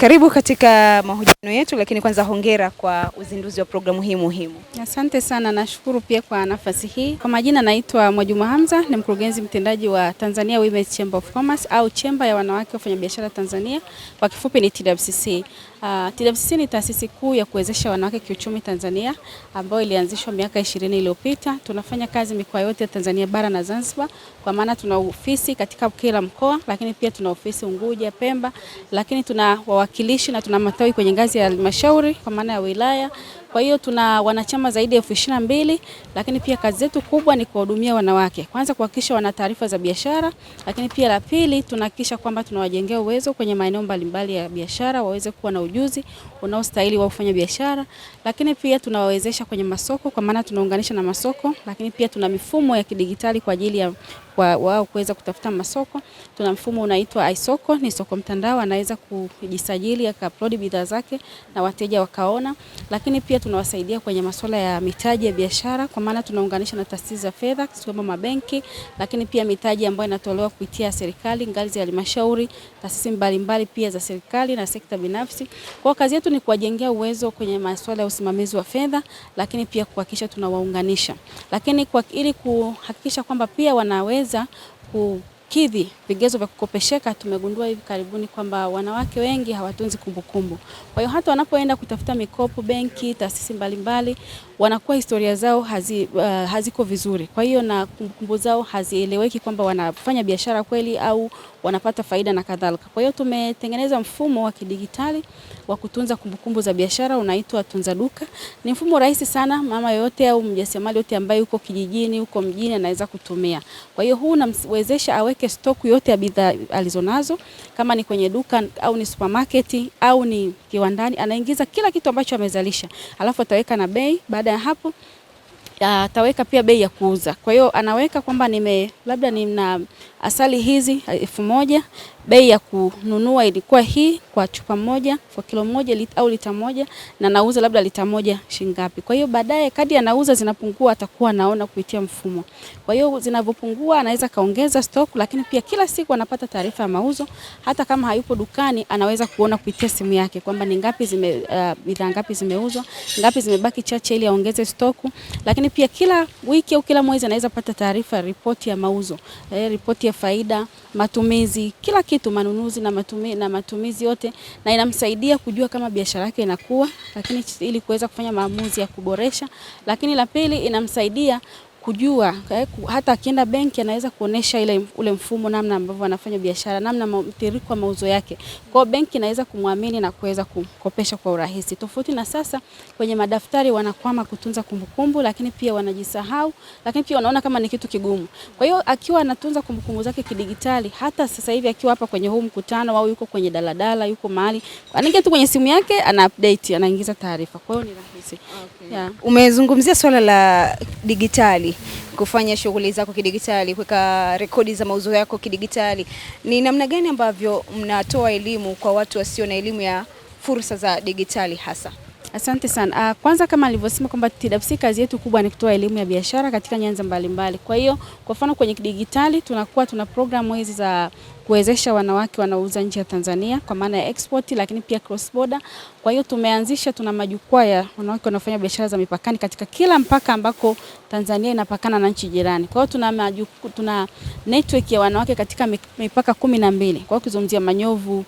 Karibu katika mahojiano yetu, lakini kwanza hongera kwa uzinduzi wa programu hii muhimu. Asante sana, nashukuru pia kwa nafasi hii. Kwa majina naitwa Mwajuma Hamza, ni mkurugenzi mtendaji wa Tanzania Women's Chamber of Commerce au chemba ya wanawake wafanyabiashara Tanzania, kwa kifupi ni TWCC. TWCC ni taasisi kuu ya kuwezesha wanawake kiuchumi Tanzania ambayo ilianzishwa miaka 20 iliyopita. Tunafanya kazi mikoa yote ya Tanzania bara na Zanzibar, kwa maana tuna ofisi katika kila mkoa, lakini pia tuna ofisi Unguja, Pemba, lakini tuna wawakilishi na tuna matawi kwenye ngazi ya halmashauri kwa maana ya wilaya. Kwa hiyo tuna wanachama zaidi ya 22,000, lakini pia kazi zetu kubwa ni kuwahudumia wanawake. Kwanza kuhakikisha wana taarifa za biashara, lakini pia la pili tunahakikisha kwamba tunawajengea uwezo kwenye maeneo mbalimbali ya biashara waweze kuwa na ujuzi unaostahili wa kufanya biashara, lakini pia tunawawezesha kwenye masoko kwa maana tunaunganisha na masoko, lakini pia tuna mifumo ya kidigitali kwa ajili ya wao kuweza kutafuta masoko. Tuna mfumo unaitwa iSoko, ni soko mtandao, anaweza kujisajili akaupload bidhaa zake na wateja wakaona, lakini pia tunawasaidia kwenye masuala ya mitaji ya biashara kwa maana tunaunganisha na taasisi za fedha kama mabenki, lakini pia mitaji ambayo inatolewa kupitia serikali, ngazi ya halmashauri, taasisi mbalimbali pia za serikali na sekta binafsi. Kwa kazi yetu ni kuwajengea uwezo kwenye masuala ya usimamizi wa fedha, lakini pia kuhakikisha tunawaunganisha. Lakini ili kuhakikisha kwamba pia wanaweza kukidhi vigezo vya kukopesheka, tumegundua hivi karibuni kwamba wanawake wengi hawatunzi kumbukumbu. Kwa hiyo hata wanapoenda kutafuta mikopo benki, taasisi mbalimbali, wanakuwa historia zao haziko vizuri. Kwa hiyo na kumbukumbu zao hazieleweki kwamba wanafanya biashara kweli au wanapata faida na kadhalika. Kwa hiyo tumetengeneza mfumo wa kidigitali wa kutunza kumbukumbu za biashara unaitwa Tunza Duka. Ni mfumo rahisi sana, mama yote au mjasiriamali yote ambaye yuko kijijini, yuko mjini anaweza kutumia. Kwa hiyo huu unamwezesha aweke stock yote ya bidhaa alizonazo, kama ni kwenye duka au ni supermarket au ni kiwandani, anaingiza kila kitu ambacho amezalisha. Alafu ataweka na bei, baada ya hapo ataweka pia bei ya kuuza. Kwa hiyo anaweka kwamba labda nina asali hizi 1,000, bei ya kununua ilikuwa hii kwa chupa moja, kwa kilo moja au lita moja, na nauza labda lita moja shingapi. Kwa hiyo baadaye kadi anauza zinapungua, atakuwa anaona kupitia mfumo. Kwa hiyo zinapopungua anaweza kaongeza stock, lakini pia kila siku anapata taarifa ya mauzo. Hata kama hayupo dukani anaweza kuona kupitia simu yake kwamba ni ngapi bidhaa ngapi zimeuzwa, ngapi zimebaki chache ili aongeze stock. Lakini pia kila wiki au kila mwezi anaweza pata taarifa, ripoti ya mauzo, ripoti ya faida, matumizi, kila kitu, manunuzi na matumizi yote, na inamsaidia kujua kama biashara yake inakuwa, lakini ili kuweza kufanya maamuzi ya kuboresha. Lakini la pili inamsaidia kujua hata akienda benki anaweza kuonesha ule mfumo namna ambavyo anafanya biashara, namna mtiririko wa mauzo yake. Kwa hiyo benki inaweza kumwamini na kuweza kukopesha kwa urahisi. Tofauti na sasa kwenye madaftari wanakwama kutunza kumbukumbu, lakini pia wanajisahau, lakini pia wanaona kama ni kitu kigumu. Kwa hiyo akiwa anatunza kumbukumbu zake kidigitali, hata sasa hivi akiwa hapa kwenye huu mkutano au yuko kwenye daladala, yuko mahali, anaingia tu kwenye simu yake, ana update, anaingiza taarifa. Kwa hiyo ni rahisi. Okay. Yeah. Umezungumzia swala la digitali, kufanya shughuli zako kidigitali, kuweka rekodi za mauzo yako kidigitali. Ni namna gani ambavyo mnatoa elimu kwa watu wasio na elimu ya fursa za digitali hasa? Asante sana. Kwanza kama nilivyosema kwamba TWCC kazi yetu kubwa ni kutoa elimu ya biashara katika nyanja mbalimbali. Kwa hiyo kwa mfano kwenye digitali tuna programu hizi za kuwezesha wanawake wanaouza nje ya Tanzania kwa maana ya export, lakini pia cross border. Kwa hiyo tuna majukwaa ya wanawake wanaofanya biashara za mipakani katika kila mpaka ambako Tanzania inapakana na nchi jirani. Kwa hiyo tuna network ya wanawake katika mipaka 12. Kwa hiyo kuzungumzia Manyovu,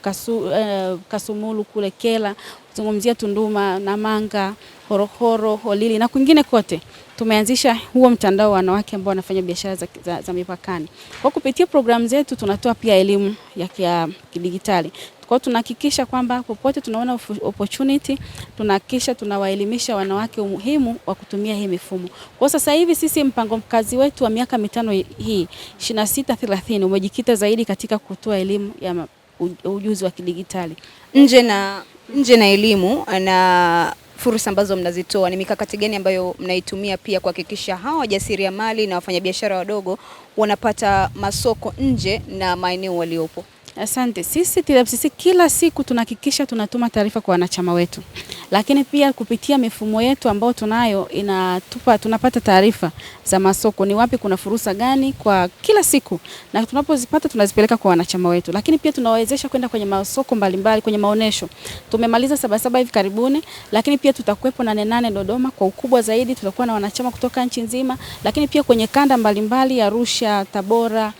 Kasumulu kule Kela, kuzungumzia Tunduma, Namanga, Horohoro, Holili na kwingine kote. Tumeanzisha huo mtandao wa wanawake ambao wanafanya biashara za mipakani. Kwa kupitia programu zetu tunatoa pia elimu ya kidigitali. Kwa hiyo tunahakikisha kwamba popote tunaona opportunity, tunahakikisha tunawaelimisha wanawake umuhimu wa kutumia hii mifumo. Kwa sasa hivi sisi mpango mkazi wetu wa miaka 5 hii 26-30 umejikita zaidi katika kutoa elimu ya ujuzi wa kidigitali. Nje na elimu na fursa ambazo mnazitoa, ni mikakati gani ambayo mnaitumia pia kuhakikisha hawa wajasiriamali na wafanyabiashara wadogo wanapata masoko nje na maeneo waliopo? Asante. Sisi TWCC kila siku tunahakikisha tunatuma taarifa kwa wanachama wetu. lakini pia kupitia mifumo yetu ambayo tunayo tunapata taarifa za masoko, ni wapi kuna fursa gani kwa kila siku, na tunapozipata tunazipeleka kwa wanachama wetu. Lakini pia tunawawezesha kwenda kwenye masoko mbalimbali, kwenye maonesho. Tumemaliza Sabasaba hivi karibuni, lakini pia tutakuwepo Nane Nane Dodoma kwa ukubwa zaidi, tutakuwa na wanachama kutoka nchi nzima, lakini pia kwenye kanda mbalimbali, Arusha, Tabora,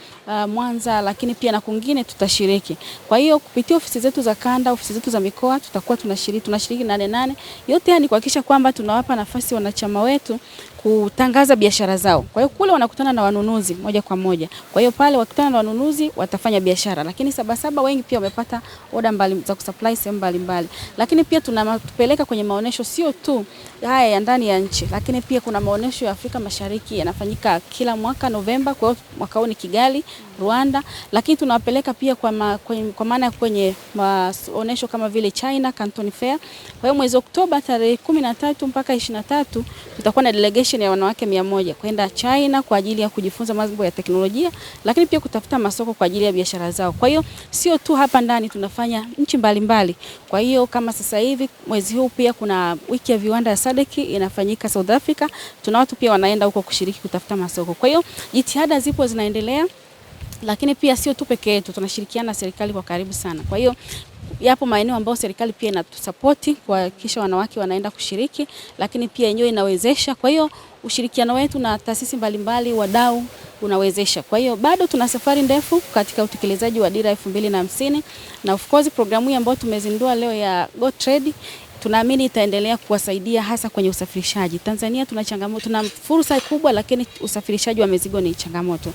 Mwanza, lakini pia na kwingine tutashiriki. Kwa hiyo kupitia ofisi zetu za kanda, ofisi zetu za mikoa, tutakuwa tunashiriki Nane Nane. Yote haya ni kuhakikisha kwamba tunawapa nafasi wanachama wetu kutangaza biashara zao. Kwa hiyo kule wanakutana na wanunuzi moja kwa moja. Kwa hiyo pale wakutana na wanunuzi watafanya biashara. Lakini Sabasaba wengi pia wamepata order za kusupply sehemu mbalimbali. Lakini pia tunapeleka kwenye maonesho sio tu haya ya ndani ya nchi, lakini pia kuna maonesho ya Afrika Mashariki yanafanyika kila mwaka Novemba. Kwa hiyo mwaka huu ni Kigali, Rwanda, lakini tunawapeleka pia kwa maana kwenye maonesho kama vile China Canton Fair. Kwa hiyo mwezi Oktoba tarehe 13 mpaka 23 tutakuwa na delegation ya wanawake 100 kwenda China kwa ajili ya kujifunza mambo ya teknolojia, lakini pia kutafuta masoko kwa ajili ya biashara zao. Kwa hiyo sio tu hapa ndani, tunafanya nchi mbalimbali. Kwa hiyo kama sasa hivi mwezi huu pia kuna wiki ya viwanda ya SADC inafanyika South Africa. Tuna watu pia wanaenda huko kushiriki kutafuta masoko. Kwa hiyo jitihada zipo zinaendelea, lakini pia sio tu peke yetu, tunashirikiana na serikali kwa karibu sana. Kwa hiyo yapo maeneo ambayo serikali pia inatusapoti kuhakikisha wanawake wanaenda kushiriki, lakini pia yenyewe inawezesha. Kwa hiyo ushirikiano wetu na taasisi mbalimbali, wadau unawezesha. Kwa hiyo bado tuna safari ndefu katika utekelezaji wa dira 2050, na of course programu hii ambayo tumezindua leo ya Go Trade tunaamini itaendelea kuwasaidia hasa kwenye usafirishaji. Tanzania tuna changamoto, tuna fursa kubwa, lakini usafirishaji wa mizigo ni changamoto.